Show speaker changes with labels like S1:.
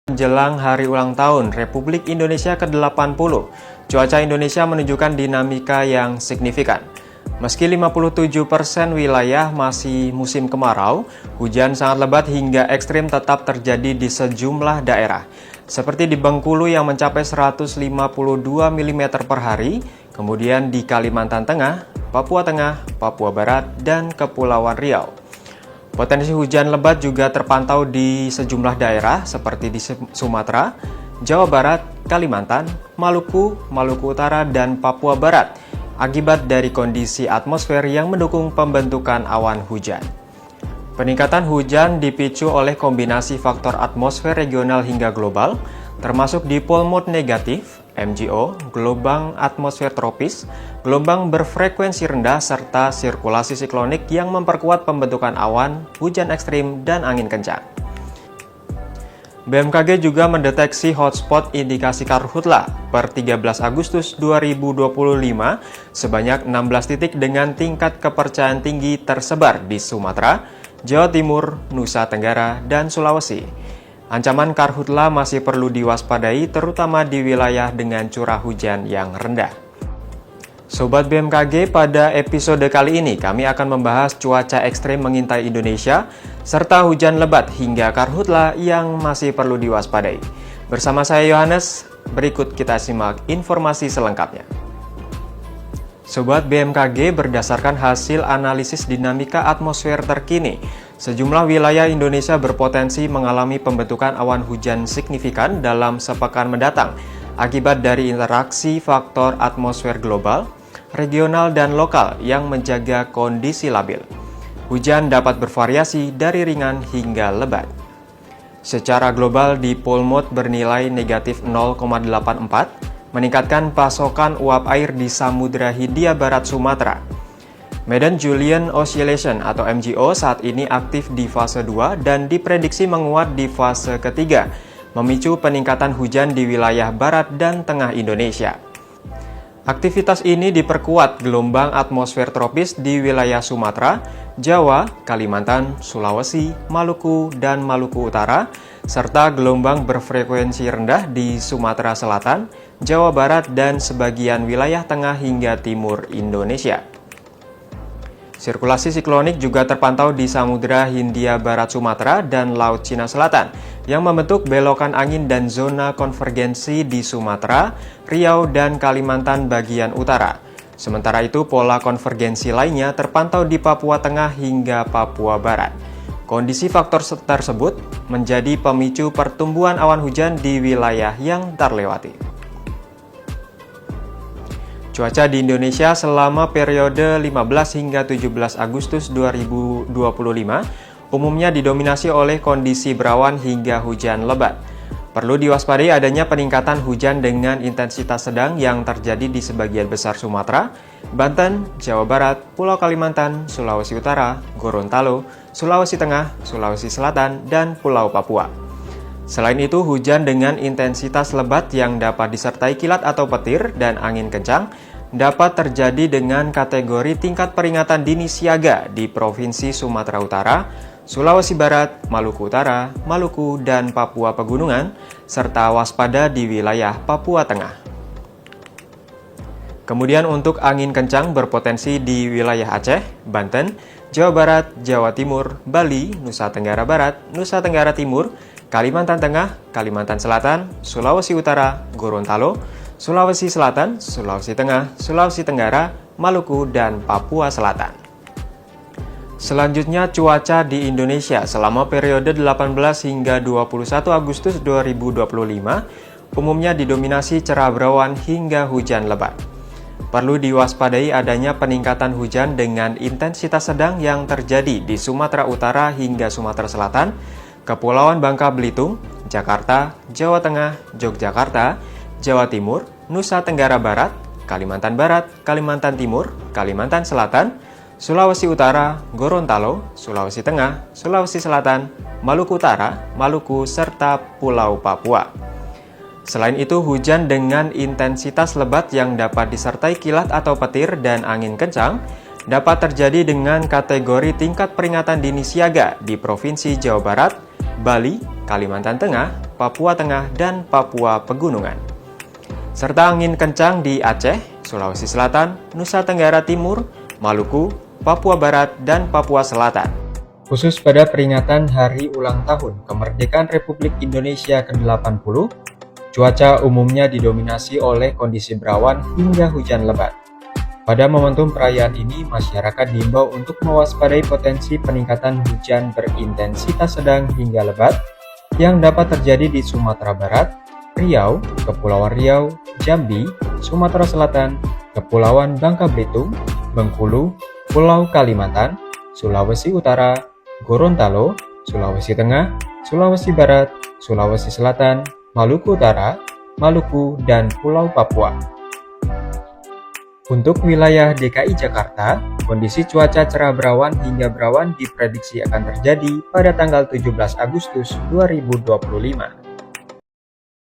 S1: Menjelang hari ulang tahun Republik Indonesia ke-80, cuaca Indonesia menunjukkan dinamika yang signifikan. Meski 57% wilayah masih musim kemarau, hujan sangat lebat hingga ekstrim tetap terjadi di sejumlah daerah. Seperti di Bengkulu yang mencapai 152 mm per hari, kemudian di Kalimantan Tengah, Papua Tengah, Papua Barat, dan Kepulauan Riau. Potensi hujan lebat juga terpantau di sejumlah daerah seperti di Sumatera, Jawa Barat, Kalimantan, Maluku, Maluku Utara, dan Papua Barat akibat dari kondisi atmosfer yang mendukung pembentukan awan hujan. Peningkatan hujan dipicu oleh kombinasi faktor atmosfer regional hingga global, termasuk dipol mode negatif, MGO, gelombang atmosfer tropis, gelombang berfrekuensi rendah, serta sirkulasi siklonik yang memperkuat pembentukan awan, hujan ekstrim, dan angin kencang. BMKG juga mendeteksi hotspot indikasi karhutla per 13 Agustus 2025 sebanyak 16 titik dengan tingkat kepercayaan tinggi tersebar di Sumatera, Jawa Timur, Nusa Tenggara, dan Sulawesi. Ancaman karhutla masih perlu diwaspadai terutama di wilayah dengan curah hujan yang rendah. Sobat BMKG, pada episode kali ini kami akan membahas cuaca ekstrim mengintai Indonesia serta hujan lebat hingga karhutla yang masih perlu diwaspadai. Bersama saya Yohanes, berikut kita simak informasi selengkapnya. Sobat BMKG, berdasarkan hasil analisis dinamika atmosfer terkini, sejumlah wilayah Indonesia berpotensi mengalami pembentukan awan hujan signifikan dalam sepekan mendatang akibat dari interaksi faktor atmosfer global, regional, dan lokal yang menjaga kondisi labil. Hujan dapat bervariasi dari ringan hingga lebat. Secara global, dipol mode bernilai negatif 0,84, meningkatkan pasokan uap air di Samudra Hindia Barat Sumatera. Madden-Julian Oscillation atau MJO saat ini aktif di fase 2 dan diprediksi menguat di fase ketiga, memicu peningkatan hujan di wilayah barat dan tengah Indonesia. Aktivitas ini diperkuat gelombang atmosfer tropis di wilayah Sumatera, Jawa, Kalimantan, Sulawesi, Maluku, dan Maluku Utara, serta gelombang berfrekuensi rendah di Sumatera Selatan, Jawa Barat, dan sebagian wilayah tengah hingga timur Indonesia. Sirkulasi siklonik juga terpantau di Samudra Hindia Barat Sumatera dan Laut Cina Selatan, yang membentuk belokan angin dan zona konvergensi di Sumatera, Riau, dan Kalimantan bagian utara. Sementara itu, pola konvergensi lainnya terpantau di Papua Tengah hingga Papua Barat. Kondisi faktor tersebut menjadi pemicu pertumbuhan awan hujan di wilayah yang terlewati. Cuaca di Indonesia selama periode 15 hingga 17 Agustus 2025 umumnya didominasi oleh kondisi berawan hingga hujan lebat. Perlu diwaspadai adanya peningkatan hujan dengan intensitas sedang yang terjadi di sebagian besar Sumatera, Banten, Jawa Barat, Pulau Kalimantan, Sulawesi Utara, Gorontalo, Sulawesi Tengah, Sulawesi Selatan, dan Pulau Papua. Selain itu, hujan dengan intensitas lebat yang dapat disertai kilat atau petir dan angin kencang dapat terjadi dengan kategori tingkat peringatan dini siaga di Provinsi Sumatera Utara, Sulawesi Barat, Maluku Utara, Maluku, dan Papua Pegunungan, serta waspada di wilayah Papua Tengah. Kemudian untuk angin kencang berpotensi di wilayah Aceh, Banten, Jawa Barat, Jawa Timur, Bali, Nusa Tenggara Barat, Nusa Tenggara Timur, Kalimantan Tengah, Kalimantan Selatan, Sulawesi Utara, Gorontalo, Sulawesi Selatan, Sulawesi Tengah, Sulawesi Tenggara, Maluku, dan Papua Selatan. Selanjutnya, cuaca di Indonesia selama periode 18 hingga 21 Agustus 2025 umumnya didominasi cerah berawan hingga hujan lebat. Perlu diwaspadai adanya peningkatan hujan dengan intensitas sedang yang terjadi di Sumatera Utara hingga Sumatera Selatan, Kepulauan Bangka Belitung, Jakarta, Jawa Tengah, Yogyakarta, Jawa Timur, Nusa Tenggara Barat, Kalimantan Barat, Kalimantan Timur, Kalimantan Selatan, Sulawesi Utara, Gorontalo, Sulawesi Tengah, Sulawesi Selatan, Maluku Utara, Maluku, serta Pulau Papua. Selain itu, hujan dengan intensitas lebat yang dapat disertai kilat atau petir dan angin kencang dapat terjadi dengan kategori tingkat peringatan dini siaga di Provinsi Jawa Barat, Bali, Kalimantan Tengah, Papua Tengah, dan Papua Pegunungan. Serta angin kencang di Aceh, Sulawesi Selatan, Nusa Tenggara Timur, Maluku, Papua Barat, dan Papua Selatan. Khusus pada peringatan Hari Ulang Tahun Kemerdekaan Republik Indonesia ke-80, cuaca umumnya didominasi oleh kondisi berawan hingga hujan lebat. Pada momentum perayaan ini, masyarakat diimbau untuk mewaspadai potensi peningkatan hujan berintensitas sedang hingga lebat yang dapat terjadi di Sumatera Barat, Riau, Kepulauan Riau, Jambi, Sumatera Selatan, Kepulauan Bangka Belitung, Bengkulu, Pulau Kalimantan, Sulawesi Utara, Gorontalo, Sulawesi Tengah, Sulawesi Barat, Sulawesi Selatan, Maluku Utara, Maluku, dan Pulau Papua. Untuk wilayah DKI Jakarta, kondisi cuaca cerah berawan hingga berawan diprediksi akan terjadi pada tanggal 17 Agustus 2025.